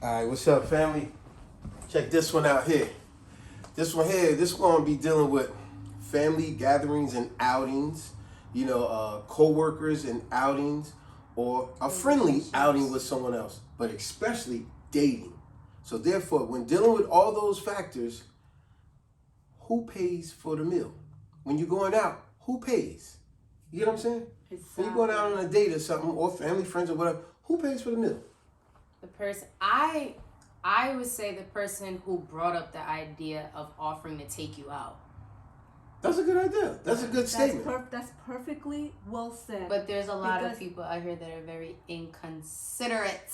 All right, what's up, family? Check this one out here. This one gonna be dealing with family gatherings and outings, co-workers and outings, or a friendly outing with someone else, but especially dating. So therefore, when dealing with all those factors, who pays for the meal? When you're going out, who pays? You get what I'm saying? Exactly. When you're going out on a date or something, or family, friends, or whatever, who pays for the meal? The person I would say the person who brought up the idea of offering to take you out. That's a good idea. That's a good statement. That's perfectly well said. But there's a lot of people out here that are very inconsiderate.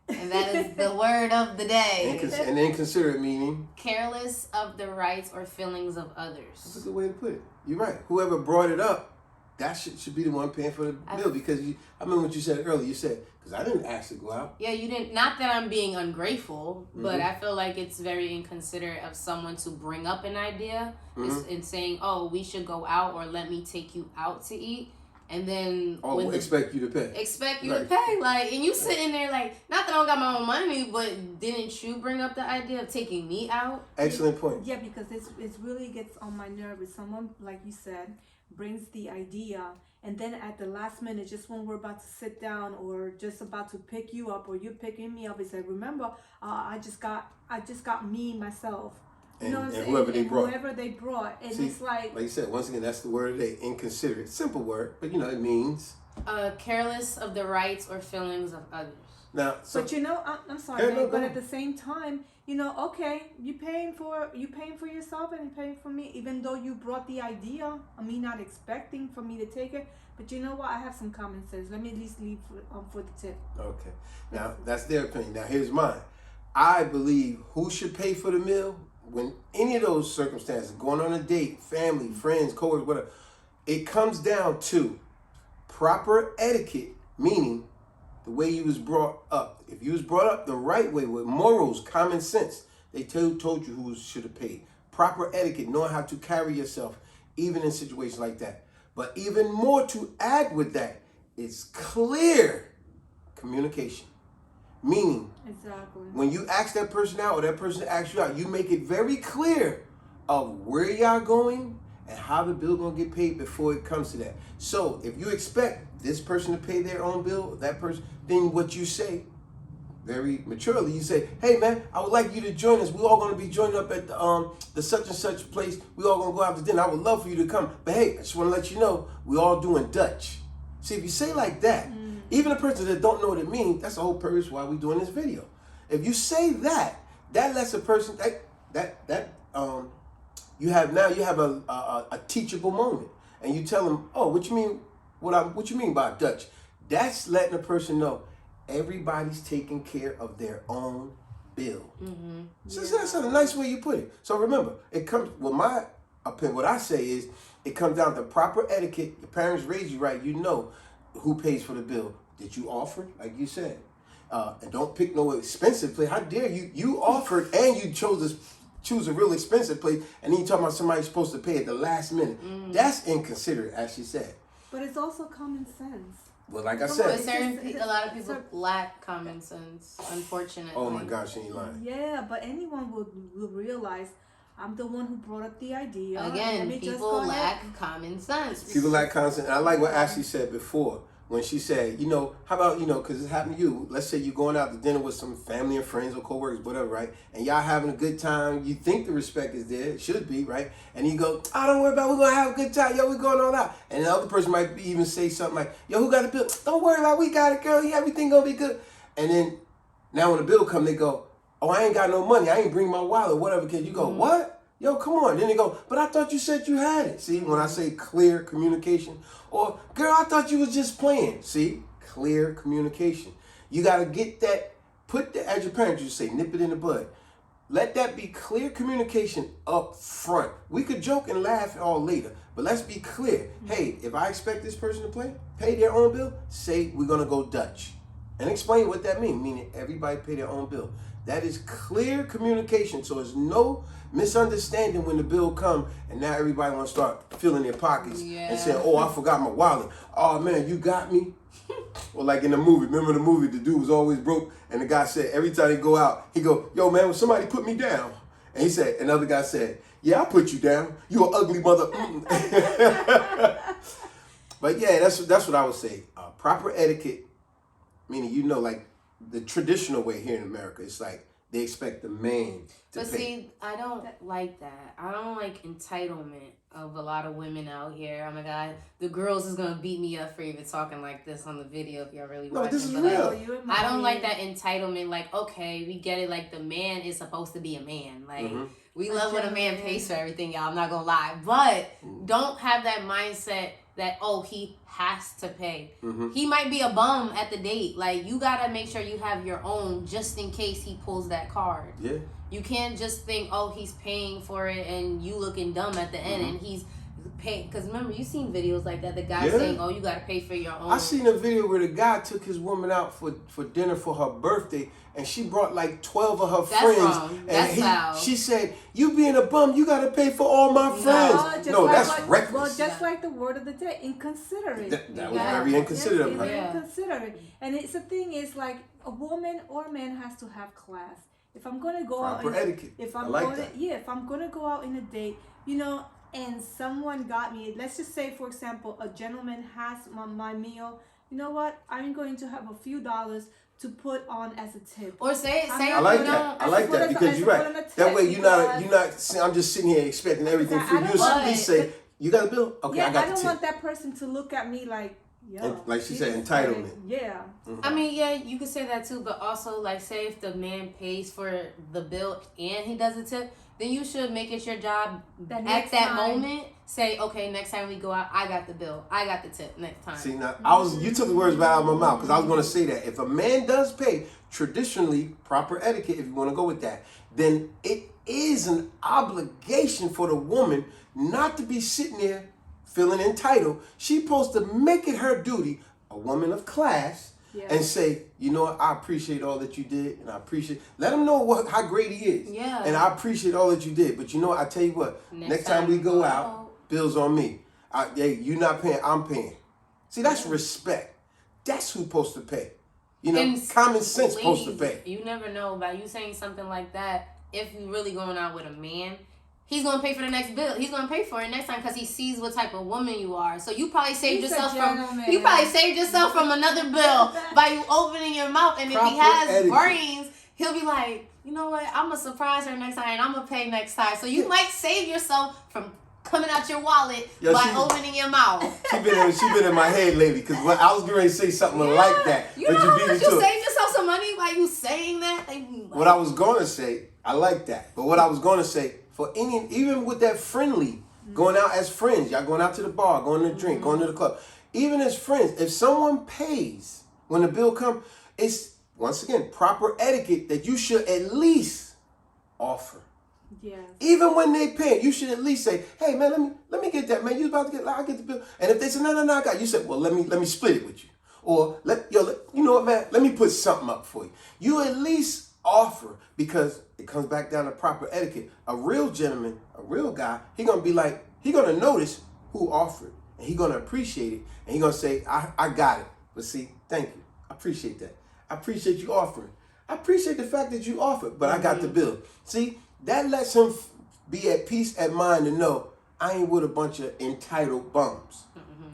And that is the word of the day. And inconsiderate meaning? Careless of the rights or feelings of others. That's a good way to put it. You're right. Whoever brought it up, that should be the one paying for the bill. Because I remember what you said earlier. You said, because I didn't ask to go out. Yeah, you didn't. Not that I'm being ungrateful, but I feel like it's very inconsiderate of someone to bring up an idea and saying, oh, we should go out, or let me take you out to eat. And then expect you to pay. Expect you to pay. Like, and you sitting there like, not that I don't got my own money, but didn't you bring up the idea of taking me out? Excellent point. Yeah, because it really gets on my nerve if someone, like you said, brings the idea, and then at the last minute, just when we're about to sit down or just about to pick you up or you're picking me up, and say, remember, I just got me myself. You know what I'm saying? Whoever they brought. And it's like you said, once again, that's the word of the day, inconsiderate. Simple word, but it means careless of the rights or feelings of others. Now, but I'm sorry, but at the same time, okay, you paying for yourself and you're paying for me, even though you brought the idea of me not expecting for me to take it. But you know what? I have some common sense. Let me at least leave for the tip. Okay. Now, that's their opinion. Now, here's mine. I believe who should pay for the meal when any of those circumstances, going on a date, family, friends, coworkers, whatever, it comes down to proper etiquette, meaning the way you was brought up. If you was brought up the right way with morals, common sense, they told you who should have paid. Proper etiquette, knowing how to carry yourself, even in situations like that. But even more to add with that is clear communication. Meaning, when you ask that person out or that person asks you out, you make it very clear of where y'all going and how the bill gonna get paid before it comes to that. So if you expect this person to pay their own bill, that person, then what you say, very maturely, you say, hey man, I would like you to join us. We're all gonna be joining up at the such and such place. We all gonna go out to dinner. I would love for you to come. But hey, I just wanna let you know, we all doing Dutch. See, if you say like that, even a person that don't know what it means, that's the whole purpose why we're doing this video. If you say that lets a person you have a teachable moment, and you tell them, oh, what you mean? What you mean by Dutch? That's letting a person know everybody's taking care of their own bill. So that's a nice way you put it. So remember, it comes with my opinion. What I say is, it comes down to proper etiquette. Your parents raised you right. You know who pays for the bill. Did you offer, like you said? And don't pick no expensive place. How dare you? You offered and you choose a real expensive place, and then you talking about somebody's supposed to pay at the last minute. That's inconsiderate, as she said. But it's also common sense. Well, like I said, a lot of people lack common sense, unfortunately. Oh my gosh, she ain't lying. Yeah, but anyone will realize I'm the one who brought up the idea. Again, people lack common sense. People lack common sense. And I like what Ashley said before when she said, how about, because it's happened to you. Let's say you're going out to dinner with some family and friends or coworkers, whatever, right? And y'all having a good time. You think the respect is there. It should be, right? And you go, oh, don't worry about it. We're going to have a good time. Yo, we're going all out. And the other person might even say something like, yo, who got the bill? Don't worry about it. We got it, girl. Yeah, everything going to be good. And then now when the bill comes, they go, oh, I ain't got no money. I ain't bring my wallet or whatever. Kid, you go, what? Yo, come on. Then they go, but I thought you said you had it. See, when I say clear communication. Or, girl, I thought you was just playing. See, clear communication. You got to get that, as your parents used to say, nip it in the bud. Let that be clear communication up front. We could joke and laugh all later, but let's be clear. Hey, if I expect this person to pay their own bill, say we're going to go Dutch. and explain what that means. Meaning everybody pay their own bill. That is clear communication. So there's no misunderstanding when the bill come and now everybody want to start filling their pockets and say, oh, I forgot my wallet. Oh man, you got me. Or like in the movie, remember the movie, the dude was always broke and the guy said every time he go out, he go, yo man, somebody put me down. And he said, another guy said, yeah, I put you down. You an ugly mother. But yeah, that's what I would say. Proper etiquette, meaning, you know, like the traditional way here in America, it's like they expect the man to But pay. see, I don't like that. I don't like entitlement of a lot of women out here. Oh my God, the girls is gonna beat me up for even talking like this on the video if y'all really No, watching. this is but real. I don't like that entitlement. Like, okay, we get it. Like, the man is supposed to be a man. Like, we love when a man pays for everything, y'all. I'm not gonna lie, but don't have that mindset that, oh, he has to pay. He might be a bum at the date. Like, you gotta make sure you have your own just in case he pulls that card. Yeah. You can't just think, oh, he's paying for it and you looking dumb at the end and he's paying. Because remember, you seen videos like that. The guy saying, oh, you gotta pay for your own. I seen a video where the guy took his woman out for dinner for her birthday, and she brought like 12 of her friends. Wrong. That's foul. She said, you being a bum, you gotta pay for all my friends. No, that's reckless. Well, just like the word of the day, inconsiderate. That was very inconsiderate of her. Inconsiderate. And it's the thing is, like, a woman or man has to have class. If I'm gonna go Proper out, etiquette. if I'm I like gonna, that. if I'm gonna go out in a date, you know, and someone got me. Let's just say, for example, a gentleman has my meal. You know what? I'm going to have a few dollars to put on as a tip. Or say I like that. I like that because you're right. That way you're not. I'm just sitting here expecting everything from you. So please say, you got a bill? Okay, I got the tip. I don't want that person to look at me like, yo, like she said, entitlement. Yeah. I mean, yeah, you could say that too, but also, like, say if the man pays for the bill and he does a tip, then you should make it your job at that moment. Say, okay, next time we go out, I got the bill. I got the tip next time. See, now, you took the words right out of my mouth because I was going to say that. If a man does pay, traditionally, proper etiquette, if you want to go with that, then it is an obligation for the woman not to be sitting there feeling entitled. She's supposed to make it her duty, a woman of class, and say, you know what, I appreciate all that you did, and I appreciate, let him know how great he is. Yeah. And I appreciate all that you did. But you know what, I tell you what, next time we go out, bill's on me. Hey, you not paying, I'm paying. See, that's respect. That's who's supposed to pay. You know, And common sense ladies, supposed to pay. You never know by you saying something like that. If you really going out with a man, he's gonna pay for the next bill. He's gonna pay for it next time because he sees what type of woman you are. So you probably saved yourself from another bill by you opening your mouth. And if he has brains, he'll be like, you know what? I'm gonna surprise her next time, and I'm gonna pay next time. So you might save yourself from coming out your wallet by opening your mouth. She been in my head lately because I was getting ready to say something like that. You know how much you saved yourself some money by you saying that? What I was going to say, I like that. But what I was going to say, for even with that friendly, going out as friends, y'all going out to the bar, going to drink, going to the club, even as friends, if someone pays when the bill comes, it's, once again, proper etiquette that you should at least offer. Yes. Even when they pay, you should at least say, "Hey man, let me get that, man. You about to get, I'll get the bill." And if they say, "No, I got," you said, "Well, let me split it with you," or you know what, man? Let me put something up for you. You at least offer because it comes back down to proper etiquette. A real gentleman, a real guy, he gonna notice who offered, and he gonna appreciate it, and he gonna say, "I got it." But see, thank you, I appreciate that. I appreciate you offering. I appreciate the fact that you offered, but I got the bill. See. That lets him be at peace at mind to know I ain't with a bunch of entitled bums.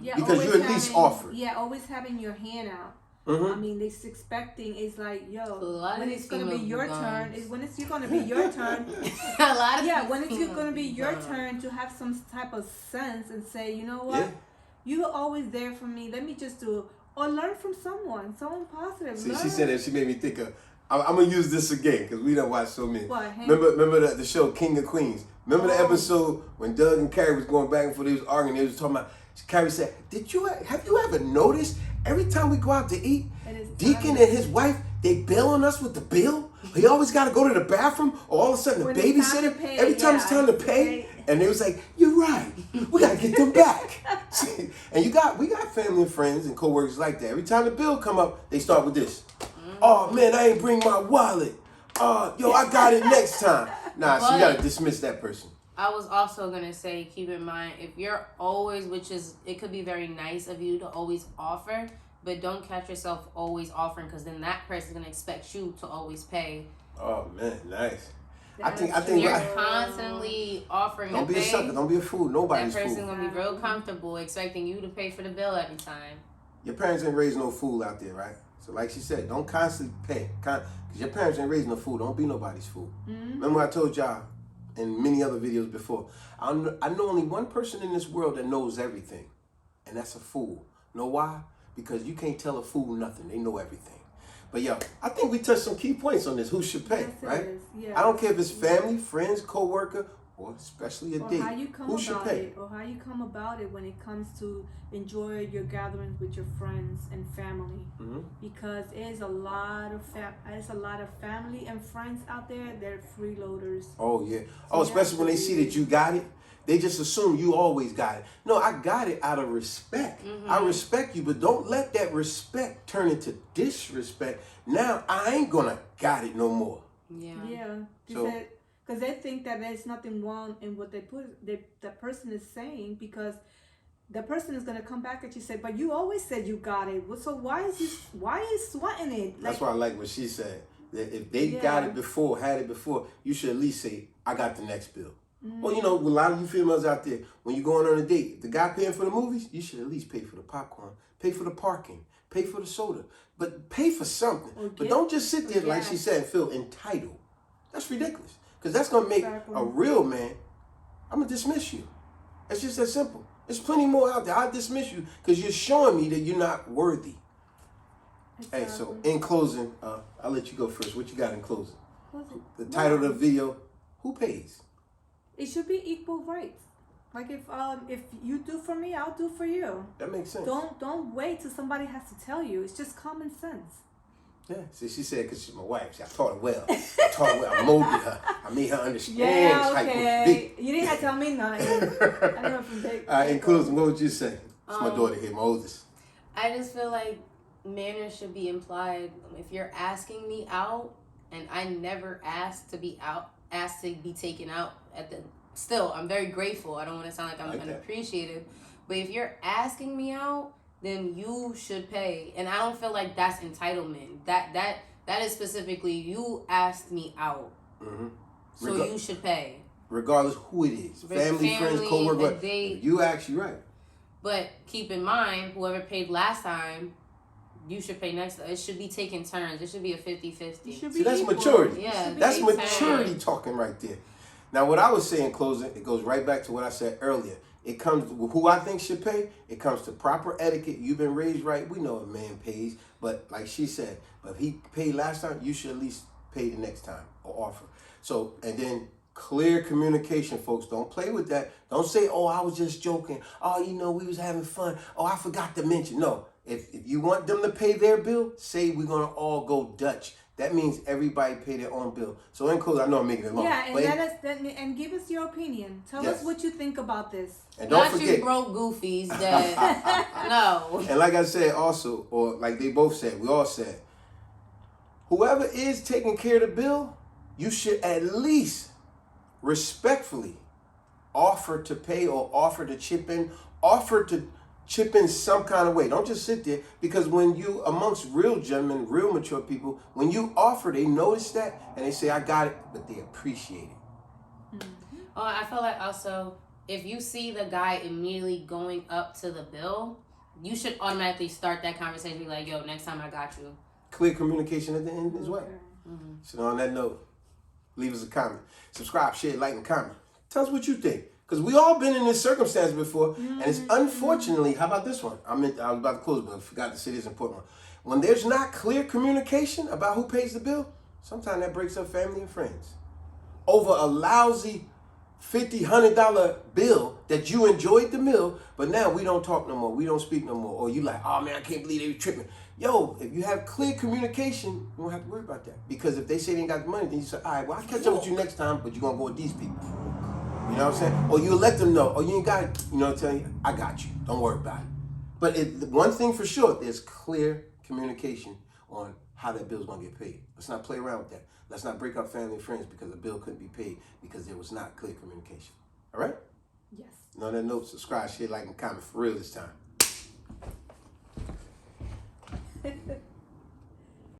Yeah, because you at least offered. Yeah, always having your hand out. I mean, this expecting is like, yo, when it's gonna be your turn? When it's gonna be your turn? A lot of when it's gonna be your turn to have some type of sense and say, you know what, you're always there for me. Let me just do it, or learn from someone positive. See, she said that. She made me think of. I'm gonna use this again because we don't watch so many. What, remember the show King of Queens? Remember the episode when Doug and Carrie was going back and forth? They was arguing. They was talking about. Carrie said, "Have you ever noticed every time we go out to eat, Deacon and his wife they bail on us with the bill? He always got to go to the bathroom, or all of a sudden the babysitter. Every time it's time to pay." And they was like, "You're right. We gotta get them back." See, and we got family and friends and coworkers like that. Every time the bill come up, they start with this. Oh man, I ain't bring my wallet. Yo, I got it next time. Nah, so you gotta dismiss that person. I was also gonna say, keep in mind, if you're always, it could be very nice of you to always offer, but don't catch yourself always offering, because then that person's gonna expect you to always pay. Oh man, nice. I That's think If you're right. constantly offering Don't to be a pay, sucker. Don't be a fool. that Nobody's person's fool. gonna be real comfortable expecting you to pay for the bill every time. Your parents ain't raised no fool out there, right? So like she said, don't constantly pay. Because your parents ain't raised no fool. Don't be nobody's fool. Remember I told y'all in many other videos before, I know only one person in this world that knows everything. And that's a fool. Know why? Because you can't tell a fool nothing. They know everything. But yo, I think we touched some key points on this. Who should pay, Yes, it right? is. Yes. I don't care if it's family, friends, co-worker, or especially a Or date. how you come Who should about pay? it, or how you come about it when it comes to enjoy your gatherings with your friends and family, because there's a lot of family and friends out there. They're freeloaders. Oh yeah. So Oh, especially when they see that you got it, they just assume you always got it. No, I got it out of respect. I respect you, but don't let that respect turn into disrespect. Now I ain't gonna got it no more. Yeah. So- Because they think that there's nothing wrong in what the person is saying, because the person is gonna come back at you and say, "But you always said you got it. So why is you sweating it?" That's why I like what she said. That if they got it before, had it before, you should at least say, "I got the next bill." Well, you know, a lot of you females out there, when you're going on a date, the guy paying for the movies, you should at least pay for the popcorn, pay for the parking, pay for the soda, but pay for something. But don't just sit there, like she said, and feel entitled. That's ridiculous. Because that's going to make a real man, I'm going to dismiss you. It's just that simple. There's plenty more out there. I'll dismiss you because you're showing me that you're not worthy. Exactly. Hey, so in closing, I'll let you go first. What you got in closing? The title of the video, who pays? It should be equal rights. Like if you do for me, I'll do for you. That makes sense. Don't wait till somebody has to tell you. It's just common sense. Yeah, see, she said because she's my wife. See, I taught her well. I molded her. I made her understand. You didn't have to tell me nothing. I know from big. All right, in closing, what would you say? It's my daughter here, my oldest. I just feel like manners should be implied. If you're asking me out and I never asked to be taken out still, I'm very grateful. I don't want to sound like I'm unappreciative, but if you're asking me out, then you should pay. And I don't feel like that's entitlement. That is specifically, you asked me out, so you should pay. Regardless who it is, family, friends, co-worker, you actually right. But keep in mind, whoever paid last time, you should pay next. It should be taking turns. It should be a 50-50. See, that's maturity. Yeah, that's maturity talking right there. Now, what I was saying in closing, it goes right back to what I said earlier. It comes to who I think should pay. It comes to proper etiquette. You've been raised right. We know a man pays. But like she said, but if he paid last time, you should at least pay the next time or offer. So, and then clear communication, folks. Don't play with that. Don't say, oh, I was just joking. Oh, you know, we was having fun. Oh, I forgot to mention. No. If you want them to pay their bill, say we're going to all go Dutch. That means everybody pay their own bill. So in closing, I know I'm making it long. Yeah, and give us your opinion. Tell us what you think about this. And don't forget, you broke goofies that no. And like I said also, or like they both said, we all said, whoever is taking care of the bill, you should at least respectfully offer to pay or offer to chip in, chip in some kind of way. Don't just sit there, because when you, amongst real gentlemen, real mature people, when you offer, they notice that and they say, I got it, but they appreciate it. Oh, I feel like also, if you see the guy immediately going up to the bill, you should automatically start that conversation. Be like, yo, next time I got you. Clear communication at the end as well. So on that note, leave us a comment. Subscribe, share, like, and comment. Tell us what you think. Because we all been in this circumstance before, and it's unfortunately, how about this one? I was about to close, but I forgot to say this important one. When there's not clear communication about who pays the bill, sometimes that breaks up family and friends. Over a lousy $50, $100 bill that you enjoyed the meal, but now we don't talk no more, we don't speak no more. Or you like, oh man, I can't believe they were tripping. Yo, if you have clear communication, you don't have to worry about that. Because if they say they ain't got the money, then you say, all right, well, I'll catch up with you next time, but you're going to go with these people. You know what I'm saying? Or you let them know, oh, you ain't got it. You know what I'm telling you? I got you. Don't worry about it. But one thing for sure, there's clear communication on how that bill's gonna get paid. Let's not play around with that. Let's not break up family and friends because the bill couldn't be paid because there was not clear communication. All right? Yes. And on that note, subscribe, share, like, and comment for real this time.